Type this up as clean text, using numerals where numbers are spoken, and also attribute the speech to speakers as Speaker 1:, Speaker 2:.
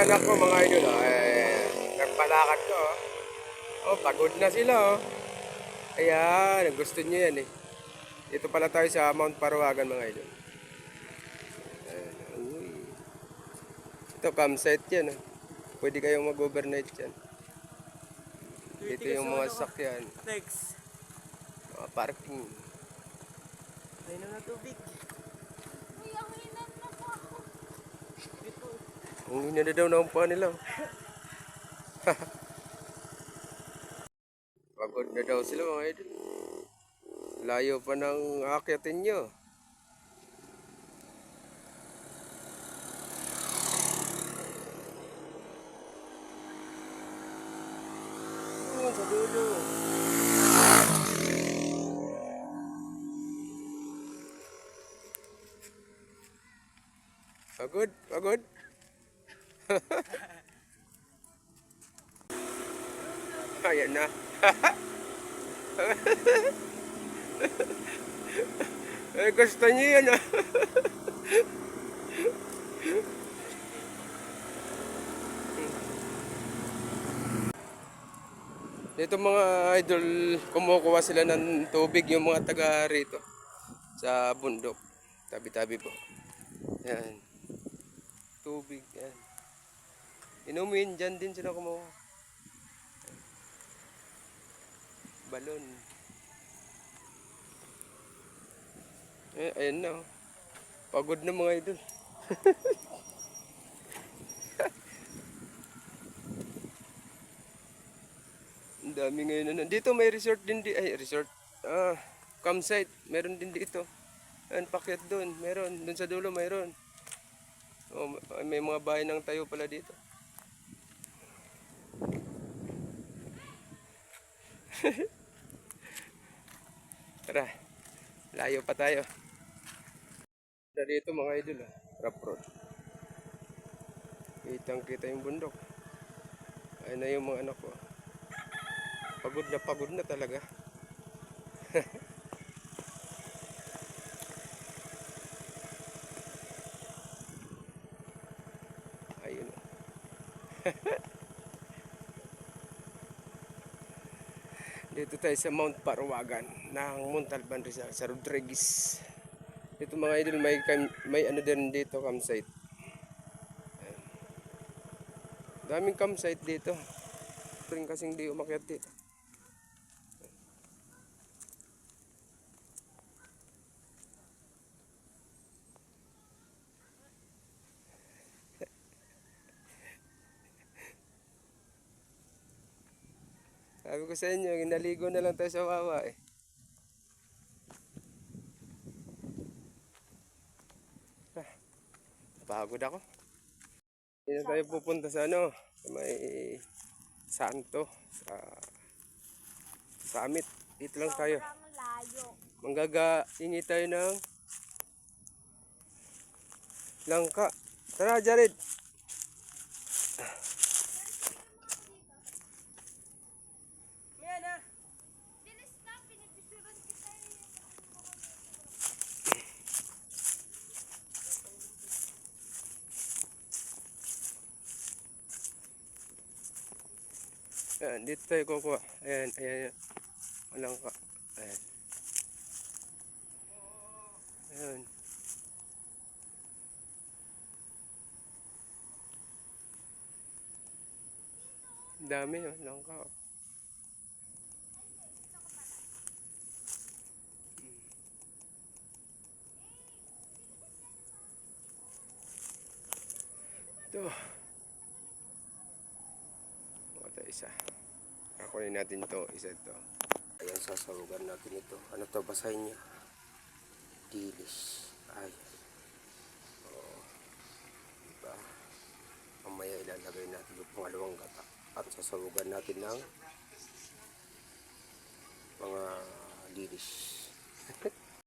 Speaker 1: mga anak ko, mga idol, nagpalakad ko. Oh, pagod na sila. Oh. Ayan, gusto nyo yan eh. Dito pala tayo sa Mount Parawagan, mga idol. Uy. Ito, campsite yan. Oh. Pwede kayong mag-overnight yan. Dito yung mga sakyan.
Speaker 2: Next.
Speaker 1: Mga parking.
Speaker 2: Ay na tubig.
Speaker 3: Uy, ang hinan na po ako.
Speaker 1: Ang hina na daw na pa nila. Pagod na daw sila, mga idol. Layo pa ng akyatin nyo. Sa dulo. Pagod, pagod. Ayan na. Gusto niyo yan ah. Dito mga idol, kumukuha sila ng tubig yung mga taga rito sa bundok. Tabi-tabi po. Yan. Tubig yan. Inumin, dyan din sila kumukuha. Balon. Ayan na. Oh. Pagod na mga idol. Ang dami ngayon na. Dito may resort din resort. Campsite. Meron din dito. Ayan, pakyat doon. Meron. Doon sa dulo mayroon. Oh, may mga bahay ng tayo pala dito. Tara. Layo pa tayo. Dito mga idol, rough road. Kitang-kita yung bundok. Ayun na yung mga anak ko. Pagod na talaga. Ayun. Dito tayo sa Mount Parawagan ng Montalban Rizal sa Rodriguez. Dito mga idol, may ano din dito, campsite. Ayan. Daming campsite dito. Ito rin kasing di umakyat dito. Sabi ko sa inyo, naligo na lang tayo sa Wawa eh. Pagod ako. Hindi na tayo pupunta sa ano, sa may Santo, sa summit. Dito lang tayo. Manggaga-ingi tayo ng langka. Tara, Jared. Ayan, dito tayo kukuha. Ayan, ayan. Walang ka. Ayan. Ayan. Dami, oh. Langka, oh. Ito. Ito isa. Kakunin natin to, isa ito. Ayan, sasarugan natin ito. Ano to, basahin niya? Dilis. Ay. Oh. Diba? Mamaya ilalagay natin yung pangalawang gata. At sasarugan natin ng mga dilis.